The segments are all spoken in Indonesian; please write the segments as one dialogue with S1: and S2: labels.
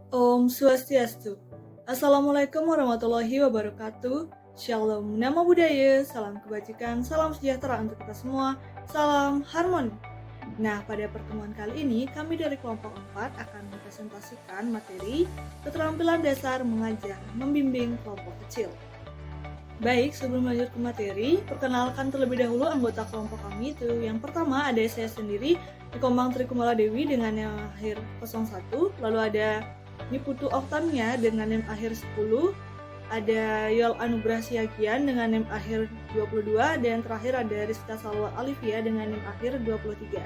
S1: Om Swastiastu. Assalamualaikum warahmatullahi wabarakatuh. Shalom Namo Buddhaya, salam kebajikan, salam sejahtera untuk kita semua, salam harmoni. Nah, pada pertemuan kali ini kami dari kelompok 4 akan mempresentasikan materi keterampilan dasar mengajar membimbing kelompok kecil. Baik, sebelum lanjut ke materi, perkenalkan terlebih dahulu anggota kelompok kami itu. Yang pertama ada saya sendiri, Nikombang Trikumala Dewi dengan yang akhir 01, lalu ada Niputu Oktamnya dengan NIM akhir 10, ada Yol Anugrah Siagian dengan NIM akhir 22, dan terakhir ada Rizka Salwa Alivia dengan NIM akhir 23.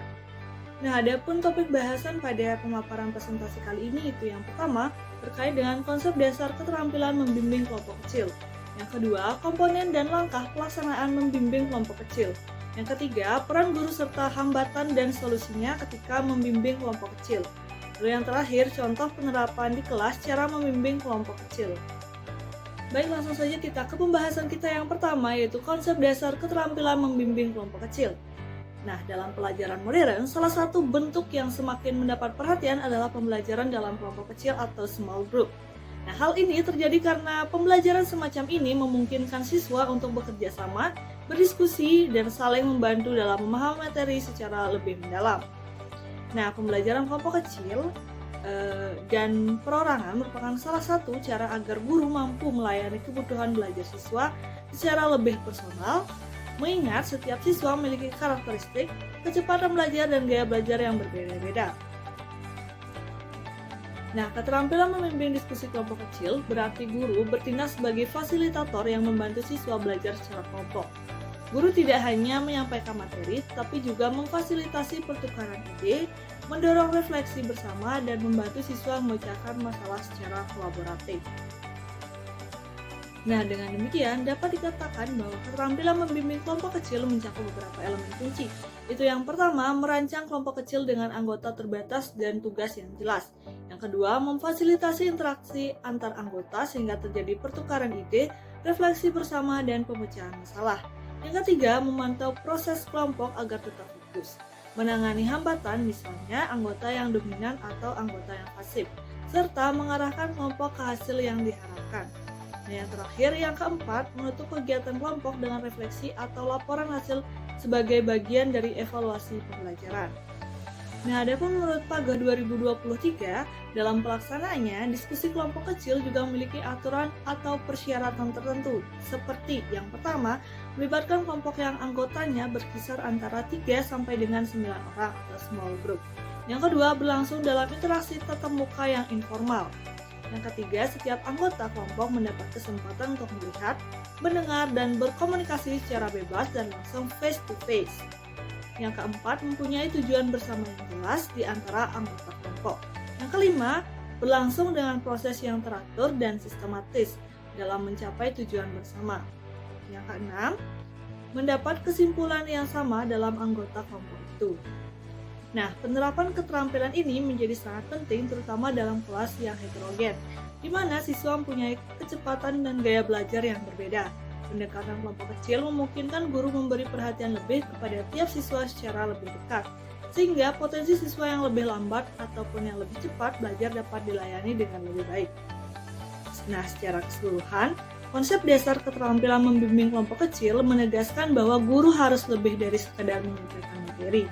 S1: Nah, adapun topik bahasan pada pemaparan presentasi kali ini itu yang pertama terkait dengan konsep dasar keterampilan membimbing kelompok kecil. Yang kedua, komponen dan langkah pelaksanaan membimbing kelompok kecil. Yang ketiga, peran guru serta hambatan dan solusinya ketika membimbing kelompok kecil. Lalu yang terakhir, contoh penerapan di kelas cara membimbing kelompok kecil. Baik, langsung saja kita ke pembahasan kita yang pertama, yaitu konsep dasar keterampilan membimbing kelompok kecil. Nah, dalam pelajaran modern, salah satu bentuk yang semakin mendapat perhatian adalah pembelajaran dalam kelompok kecil atau small group. Nah, hal ini terjadi karena pembelajaran semacam ini memungkinkan siswa untuk bekerja sama, berdiskusi, dan saling membantu dalam memahami materi secara lebih mendalam. Nah, pembelajaran kelompok kecil dan perorangan merupakan salah satu cara agar guru mampu melayani kebutuhan belajar siswa secara lebih personal, mengingat setiap siswa memiliki karakteristik, kecepatan belajar, dan gaya belajar yang berbeda-beda. Nah, keterampilan memimpin diskusi kelompok kecil berarti guru bertindak sebagai fasilitator yang membantu siswa belajar secara kelompok. Guru tidak hanya menyampaikan materi, tapi juga memfasilitasi pertukaran ide, mendorong refleksi bersama, dan membantu siswa memecahkan masalah secara kolaboratif. Nah, dengan demikian dapat dikatakan bahwa keterampilan membimbing kelompok kecil mencakup beberapa elemen kunci. Itu yang pertama, merancang kelompok kecil dengan anggota terbatas dan tugas yang jelas. Yang kedua, memfasilitasi interaksi antar anggota sehingga terjadi pertukaran ide, refleksi bersama, dan pemecahan masalah. Yang ketiga, memantau proses kelompok agar tetap fokus. Menangani hambatan, misalnya anggota yang dominan atau anggota yang pasif, serta mengarahkan kelompok ke hasil yang diharapkan. Nah, yang terakhir, yang keempat, menutup kegiatan kelompok dengan refleksi atau laporan hasil sebagai bagian dari evaluasi pembelajaran. Nah, adapun menurut PAGA 2023, dalam pelaksanaannya, diskusi kelompok kecil juga memiliki aturan atau persyaratan tertentu, seperti yang pertama, melibatkan kelompok yang anggotanya berkisar antara 3 sampai dengan 9 orang atau small group. Yang kedua, berlangsung dalam interaksi tatap muka yang informal. Yang ketiga, setiap anggota kelompok mendapat kesempatan untuk melihat, mendengar, dan berkomunikasi secara bebas dan langsung face to face. Yang keempat, mempunyai tujuan bersama yang jelas di antara anggota kelompok. Yang kelima, berlangsung dengan proses yang teratur dan sistematis dalam mencapai tujuan bersama. Yang keenam, mendapat kesimpulan yang sama dalam anggota kelompok itu. Nah, penerapan keterampilan ini menjadi sangat penting terutama dalam kelas yang heterogen, di mana siswa mempunyai kecepatan dan gaya belajar yang berbeda. Pendekatan kelompok kecil memungkinkan guru memberi perhatian lebih kepada tiap siswa secara lebih dekat, sehingga potensi siswa yang lebih lambat ataupun yang lebih cepat belajar dapat dilayani dengan lebih baik. Nah, secara keseluruhan, konsep dasar keterampilan membimbing kelompok kecil menegaskan bahwa guru harus lebih dari sekadar menyampaikan materi.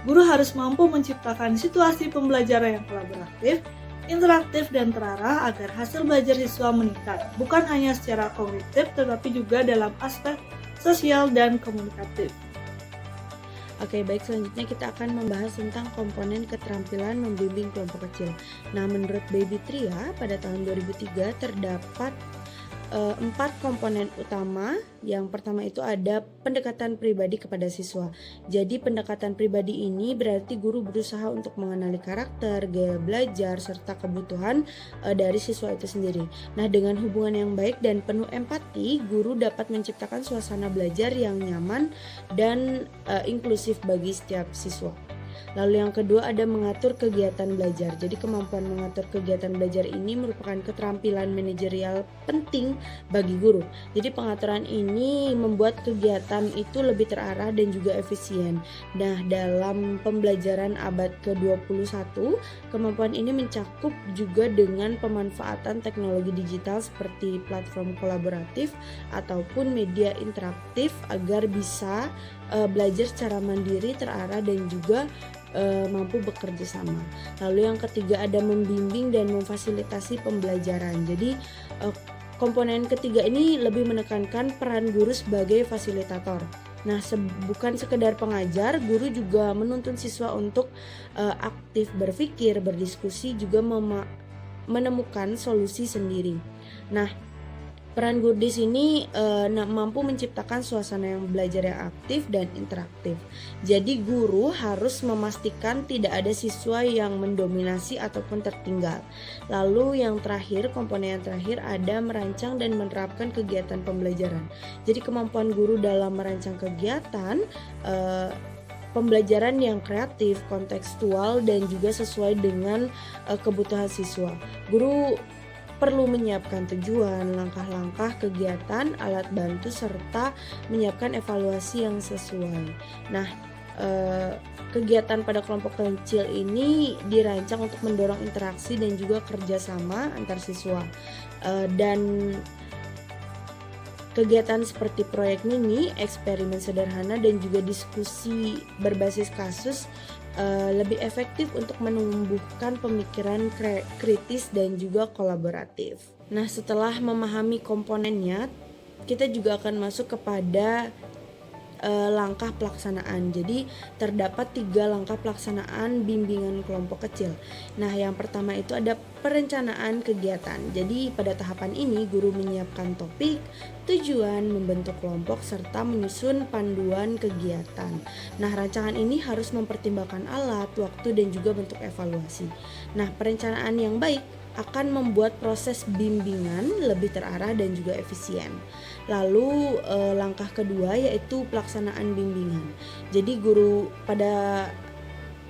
S1: Guru harus mampu menciptakan situasi pembelajaran yang kolaboratif, interaktif, dan terarah agar hasil belajar siswa meningkat, bukan hanya secara kognitif tetapi juga dalam aspek sosial dan komunikatif.
S2: Oke, baik, selanjutnya kita akan membahas tentang komponen keterampilan membimbing kelompok kecil. Nah, menurut Baby Tria, pada tahun 2003 terdapat 4 komponen utama. Yang pertama itu ada pendekatan pribadi kepada siswa. Jadi pendekatan pribadi ini berarti guru berusaha untuk mengenali karakter, gaya belajar, serta kebutuhan dari siswa itu sendiri. Nah, dengan hubungan yang baik dan penuh empati, guru dapat menciptakan suasana belajar yang nyaman dan inklusif bagi setiap siswa. Lalu yang kedua ada mengatur kegiatan belajar. Jadi kemampuan mengatur kegiatan belajar ini merupakan keterampilan manajerial penting bagi guru. Jadi pengaturan ini membuat kegiatan itu lebih terarah dan juga efisien. Nah, dalam pembelajaran abad ke-21, kemampuan ini mencakup juga dengan pemanfaatan teknologi digital seperti platform kolaboratif ataupun media interaktif agar bisa belajar secara mandiri, terarah dan juga mampu bekerja sama. Lalu yang ketiga ada membimbing dan memfasilitasi pembelajaran. Jadi komponen ketiga ini lebih menekankan peran guru sebagai fasilitator. Nah, bukan sekedar pengajar, guru juga menuntun siswa untuk aktif berpikir, berdiskusi, juga menemukan solusi sendiri. Nah, peran guru di sini mampu menciptakan suasana yang belajar yang aktif dan interaktif. Jadi guru harus memastikan tidak ada siswa yang mendominasi ataupun tertinggal. Lalu yang terakhir, komponen yang terakhir ada merancang dan menerapkan kegiatan pembelajaran. Jadi kemampuan guru dalam merancang kegiatan pembelajaran yang kreatif, kontekstual dan juga sesuai dengan kebutuhan siswa. Guru perlu menyiapkan tujuan, langkah-langkah kegiatan, alat bantu, serta menyiapkan evaluasi yang sesuai. Nah, kegiatan pada kelompok kecil ini dirancang untuk mendorong interaksi dan juga kerjasama antar siswa. Dan kegiatan seperti proyek mini, eksperimen sederhana, dan juga diskusi berbasis kasus lebih efektif untuk menumbuhkan pemikiran kritis dan juga kolaboratif. Nah, setelah memahami komponennya, kita juga akan masuk kepada langkah pelaksanaan. Jadi terdapat 3 langkah pelaksanaan bimbingan kelompok kecil. Nah, yang pertama itu ada perencanaan kegiatan. Jadi pada tahapan ini guru menyiapkan topik, tujuan, membentuk kelompok, serta menyusun panduan kegiatan. Nah, rancangan ini harus mempertimbangkan alat, waktu, dan juga bentuk evaluasi. Nah, perencanaan yang baik akan membuat proses bimbingan lebih terarah dan juga efisien. Lalu langkah kedua yaitu pelaksanaan bimbingan. Jadi guru pada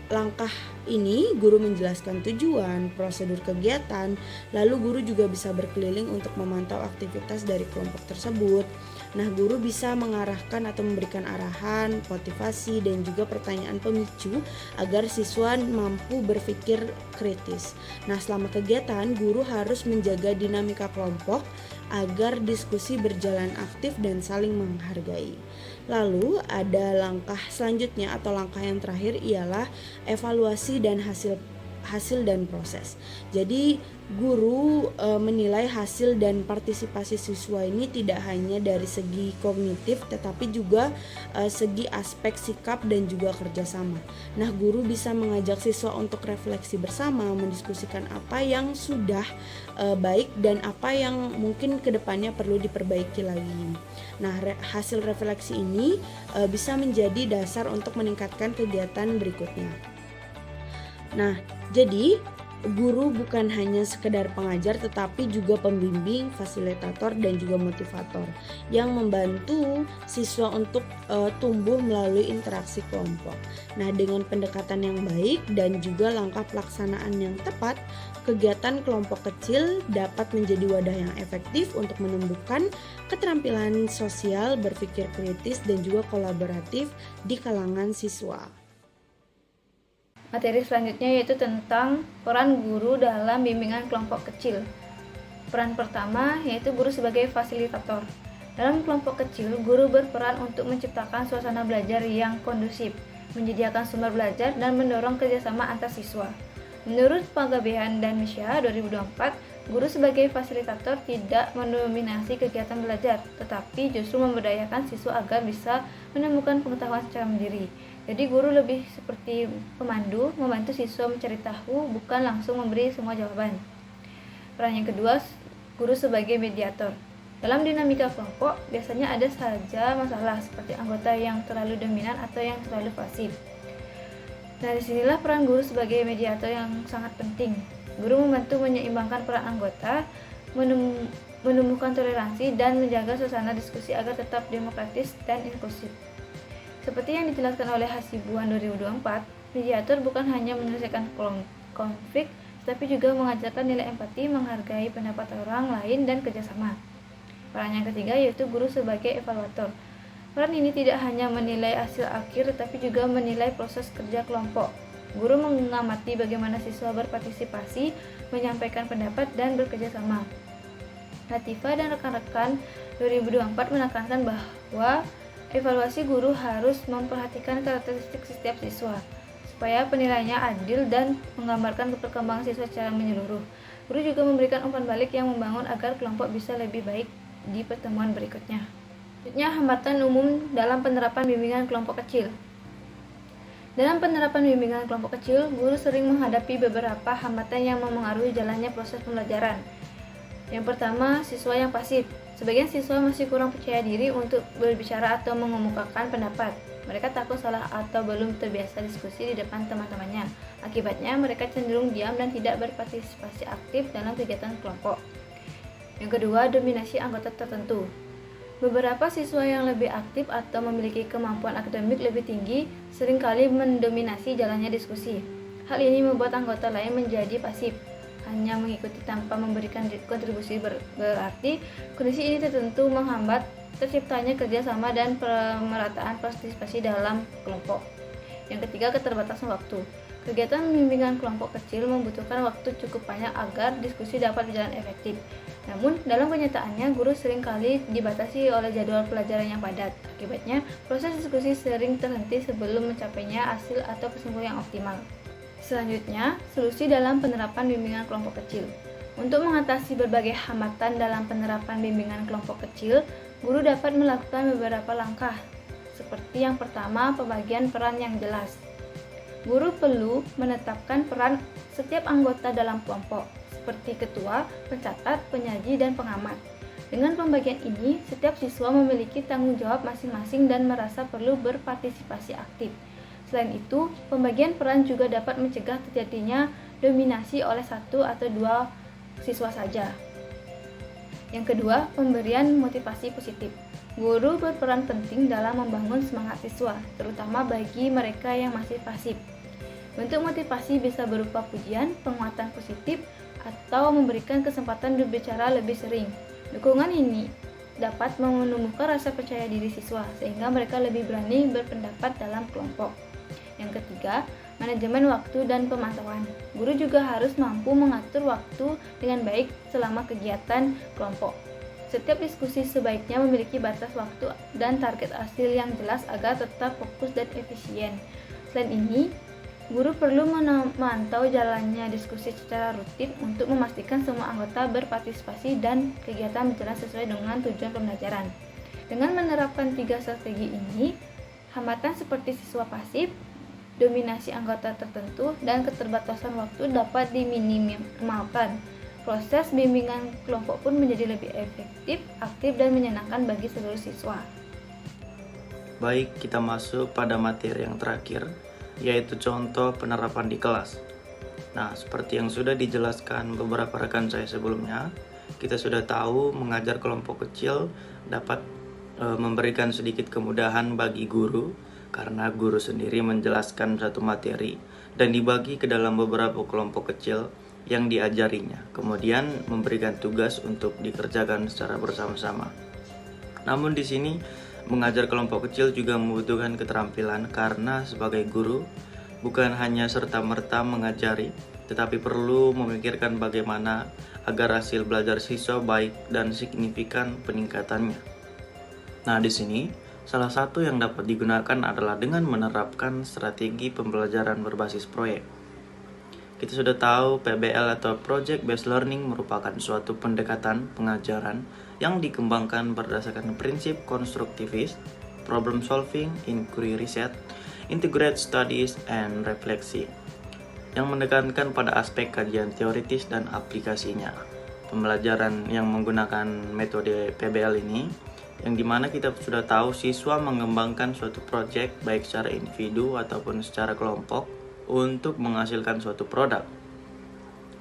S2: langkah ini guru menjelaskan tujuan, prosedur kegiatan, lalu guru juga bisa berkeliling untuk memantau aktivitas dari kelompok tersebut. Nah, guru bisa mengarahkan atau memberikan arahan, motivasi, dan juga pertanyaan pemicu agar siswa mampu berpikir kritis. Nah, selama kegiatan, guru harus menjaga dinamika kelompok agar diskusi berjalan aktif dan saling menghargai. Lalu ada langkah selanjutnya atau langkah yang terakhir ialah evaluasi dan hasil dan proses. Jadi guru menilai hasil dan partisipasi siswa ini tidak hanya dari segi kognitif tetapi juga segi aspek sikap dan juga kerjasama. Nah, guru bisa mengajak siswa untuk refleksi bersama, mendiskusikan apa yang sudah baik dan apa yang mungkin kedepannya perlu diperbaiki lagi. Nah, hasil refleksi ini bisa menjadi dasar untuk meningkatkan kegiatan berikutnya. Nah, jadi guru bukan hanya sekedar pengajar tetapi juga pembimbing, fasilitator dan juga motivator yang membantu siswa untuk tumbuh melalui interaksi kelompok. Nah, dengan pendekatan yang baik dan juga langkah pelaksanaan yang tepat, kegiatan kelompok kecil dapat menjadi wadah yang efektif untuk menumbuhkan keterampilan sosial, berpikir kritis dan juga kolaboratif di kalangan siswa.
S3: Materi selanjutnya yaitu tentang peran guru dalam bimbingan kelompok kecil. Peran pertama yaitu guru sebagai fasilitator. Dalam kelompok kecil, guru berperan untuk menciptakan suasana belajar yang kondusif, menyediakan sumber belajar, dan mendorong kerjasama antar siswa. Menurut Pagabean dan Misha 2024, guru sebagai fasilitator tidak mendominasi kegiatan belajar, tetapi justru memberdayakan siswa agar bisa menemukan pengetahuan secara mandiri. Jadi guru lebih seperti pemandu, membantu siswa mencari tahu, bukan langsung memberi semua jawaban. Peran yang kedua, guru sebagai mediator. Dalam dinamika kelompok, biasanya ada saja masalah seperti anggota yang terlalu dominan atau yang terlalu pasif. Nah, disinilah peran guru sebagai mediator yang sangat penting. Guru membantu menyeimbangkan peran anggota, menumbuhkan toleransi, dan menjaga suasana diskusi agar tetap demokratis dan inklusif. Seperti yang dijelaskan oleh Hasibuan 2024, Mediator bukan hanya menyelesaikan konflik, tetapi juga mengajarkan nilai empati, menghargai pendapat orang lain, dan kerjasama. Peran yang ketiga yaitu guru sebagai evaluator. Peran ini tidak hanya menilai hasil akhir, tetapi juga menilai proses kerja kelompok. Guru mengamati bagaimana siswa berpartisipasi, menyampaikan pendapat, dan bekerja sama. Latifa dan rekan-rekan 2024 menekankan bahwa evaluasi guru harus memperhatikan karakteristik setiap siswa, supaya penilaiannya adil dan menggambarkan perkembangan siswa secara menyeluruh. Guru juga memberikan umpan balik yang membangun agar kelompok bisa lebih baik di pertemuan berikutnya. Selanjutnya, hambatan umum dalam penerapan bimbingan kelompok kecil. Dalam penerapan bimbingan kelompok kecil, guru sering menghadapi beberapa hambatan yang memengaruhi jalannya proses pembelajaran. Yang pertama, siswa yang pasif. Sebagian siswa masih kurang percaya diri untuk berbicara atau mengemukakan pendapat. Mereka takut salah atau belum terbiasa diskusi di depan teman-temannya. Akibatnya, mereka cenderung diam dan tidak berpartisipasi aktif dalam kegiatan kelompok. Yang kedua, dominasi anggota tertentu. Beberapa siswa yang lebih aktif atau memiliki kemampuan akademik lebih tinggi seringkali mendominasi jalannya diskusi. Hal ini membuat anggota lain menjadi pasif, hanya mengikuti tanpa memberikan kontribusi berarti. Kondisi ini tentu menghambat terciptanya kerjasama dan pemerataan partisipasi dalam kelompok. Yang ketiga, keterbatasan waktu. Kegiatan bimbingan kelompok kecil membutuhkan waktu cukup banyak agar diskusi dapat berjalan efektif. Namun, dalam kenyataannya, guru seringkali dibatasi oleh jadwal pelajaran yang padat. Akibatnya, proses diskusi sering terhenti sebelum mencapainya hasil atau kesimpulan yang optimal. Selanjutnya, solusi dalam penerapan bimbingan kelompok kecil. Untuk mengatasi berbagai hambatan dalam penerapan bimbingan kelompok kecil, guru dapat melakukan beberapa langkah. Seperti yang pertama, pembagian peran yang jelas. Guru perlu menetapkan peran setiap anggota dalam kelompok, seperti ketua, pencatat, penyaji, dan pengamat. Dengan pembagian ini, setiap siswa memiliki tanggung jawab masing-masing dan merasa perlu berpartisipasi aktif. Selain itu, pembagian peran juga dapat mencegah terjadinya dominasi oleh satu atau dua siswa saja. Yang kedua, pemberian motivasi positif. Guru berperan penting dalam membangun semangat siswa, terutama bagi mereka yang masih pasif. Bentuk motivasi bisa berupa pujian, penguatan positif, atau memberikan kesempatan berbicara lebih sering. Dukungan ini dapat menumbuhkan rasa percaya diri siswa, sehingga mereka lebih berani berpendapat dalam kelompok. Yang ketiga, manajemen waktu dan pemantauan. Guru juga harus mampu mengatur waktu dengan baik selama kegiatan kelompok. Setiap diskusi sebaiknya memiliki batas waktu dan target hasil yang jelas agar tetap fokus dan efisien. Selain ini, guru perlu memantau jalannya diskusi secara rutin untuk memastikan semua anggota berpartisipasi dan kegiatan berjalan sesuai dengan tujuan pembelajaran. Dengan menerapkan 3 strategi ini, hambatan seperti siswa pasif, dominasi anggota tertentu, dan keterbatasan waktu dapat diminimalkan. Proses bimbingan kelompok pun menjadi lebih efektif, aktif, dan menyenangkan bagi seluruh siswa.
S4: Baik, kita masuk pada materi yang terakhir, yaitu contoh penerapan di kelas. Nah, seperti yang sudah dijelaskan beberapa rekan saya sebelumnya, kita sudah tahu mengajar kelompok kecil dapat memberikan sedikit kemudahan bagi guru, karena guru sendiri menjelaskan satu materi dan dibagi ke dalam beberapa kelompok kecil yang diajarinya, kemudian memberikan tugas untuk dikerjakan secara bersama-sama. Namun di sini mengajar kelompok kecil juga membutuhkan keterampilan, karena sebagai guru bukan hanya serta-merta mengajari, tetapi perlu memikirkan bagaimana agar hasil belajar siswa baik dan signifikan peningkatannya. Nah, di sini salah satu yang dapat digunakan adalah dengan menerapkan strategi pembelajaran berbasis proyek. Kita sudah tahu PBL atau Project Based Learning merupakan suatu pendekatan pengajaran yang dikembangkan berdasarkan prinsip konstruktivis, problem solving, inquiry research, integrated studies, and refleksi, yang menekankan pada aspek kajian teoritis dan aplikasinya. Pembelajaran yang menggunakan metode PBL ini, yang dimana kita sudah tahu siswa mengembangkan suatu proyek baik secara individu ataupun secara kelompok untuk menghasilkan suatu produk.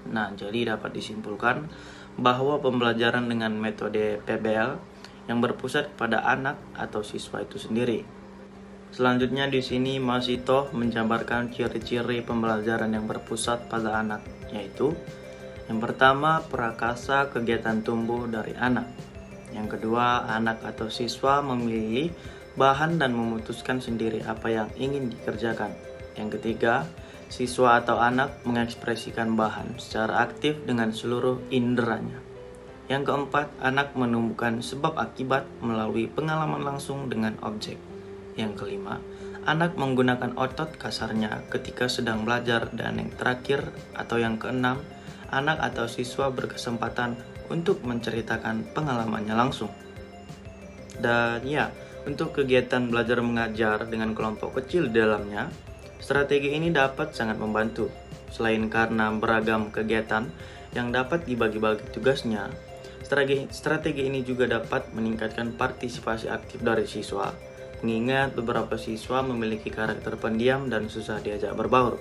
S4: Nah, jadi dapat disimpulkan bahwa pembelajaran dengan metode PBL yang berpusat pada anak atau siswa itu sendiri. Selanjutnya di sini Mas Ito menjabarkan ciri-ciri pembelajaran yang berpusat pada anak, yaitu yang pertama, prakasa kegiatan tumbuh dari anak. Yang kedua, anak atau siswa memilih bahan dan memutuskan sendiri apa yang ingin dikerjakan. Yang ketiga, siswa atau anak mengekspresikan bahan secara aktif dengan seluruh inderanya. Yang keempat, anak menumbuhkan sebab akibat melalui pengalaman langsung dengan objek. Yang kelima, anak menggunakan otot kasarnya ketika sedang belajar. Dan yang terakhir atau yang keenam, anak atau siswa berkesempatan untuk menceritakan pengalamannya langsung. Dan ya, untuk kegiatan belajar mengajar dengan kelompok kecil di dalamnya, strategi ini dapat sangat membantu. Selain karena beragam kegiatan yang dapat dibagi-bagi tugasnya, strategi ini juga dapat meningkatkan partisipasi aktif dari siswa, mengingat beberapa siswa memiliki karakter pendiam dan susah diajak berbaur.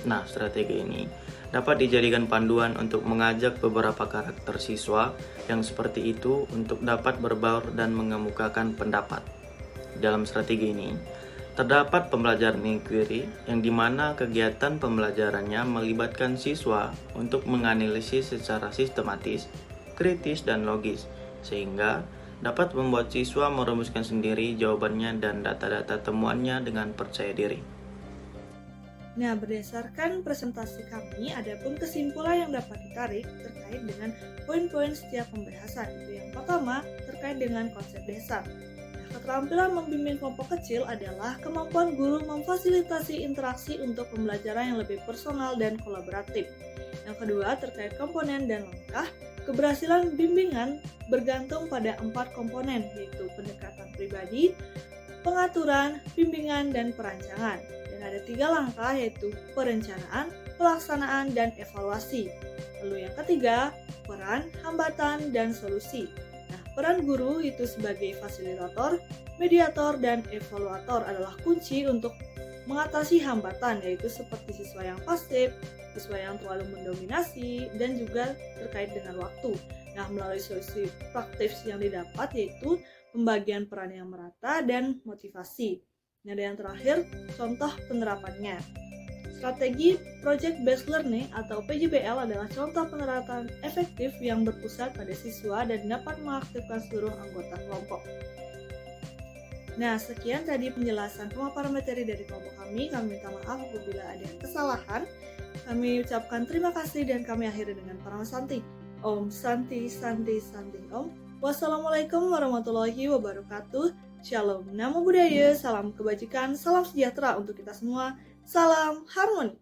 S4: Nah, strategi ini dapat dijadikan panduan untuk mengajak beberapa karakter siswa yang seperti itu untuk dapat berbaur dan mengemukakan pendapat. Dalam strategi ini, terdapat pembelajaran inquiry yang dimana kegiatan pembelajarannya melibatkan siswa untuk menganalisis secara sistematis, kritis, dan logis, sehingga dapat membuat siswa merumuskan sendiri jawabannya dan data-data temuannya dengan percaya diri.
S1: Nah, berdasarkan presentasi kami, ada pun kesimpulan yang dapat ditarik terkait dengan poin-poin setiap pembahasan. Itu yang pertama, terkait dengan konsep dasar. Keterampilan membimbing kelompok kecil adalah kemampuan guru memfasilitasi interaksi untuk pembelajaran yang lebih personal dan kolaboratif. Yang kedua, terkait komponen dan langkah, keberhasilan bimbingan bergantung pada 4 komponen, yaitu pendekatan pribadi, pengaturan, bimbingan, dan perancangan. Dan ada 3 langkah, yaitu perencanaan, pelaksanaan, dan evaluasi. Lalu yang ketiga, peran, hambatan, dan solusi. Peran guru itu sebagai fasilitator, mediator, dan evaluator adalah kunci untuk mengatasi hambatan, yaitu seperti siswa yang pasif, siswa yang terlalu mendominasi, dan juga terkait dengan waktu. Nah, melalui solusi praktis yang didapat yaitu pembagian peran yang merata dan motivasi. Nah, dan yang terakhir, contoh penerapannya. Strategi Project Based Learning atau PJBL adalah contoh penerapan efektif yang berpusat pada siswa dan dapat mengaktifkan seluruh anggota kelompok. Nah, sekian tadi penjelasan pemaparan materi dari kelompok kami. Kami minta maaf apabila ada kesalahan. Kami ucapkan terima kasih dan kami akhiri dengan Parama Santi. Om Santi Santi Santi Om. Wassalamualaikum warahmatullahi wabarakatuh. Shalom, namo buddhaya, salam kebajikan, salam sejahtera untuk kita semua. Salam harmoni.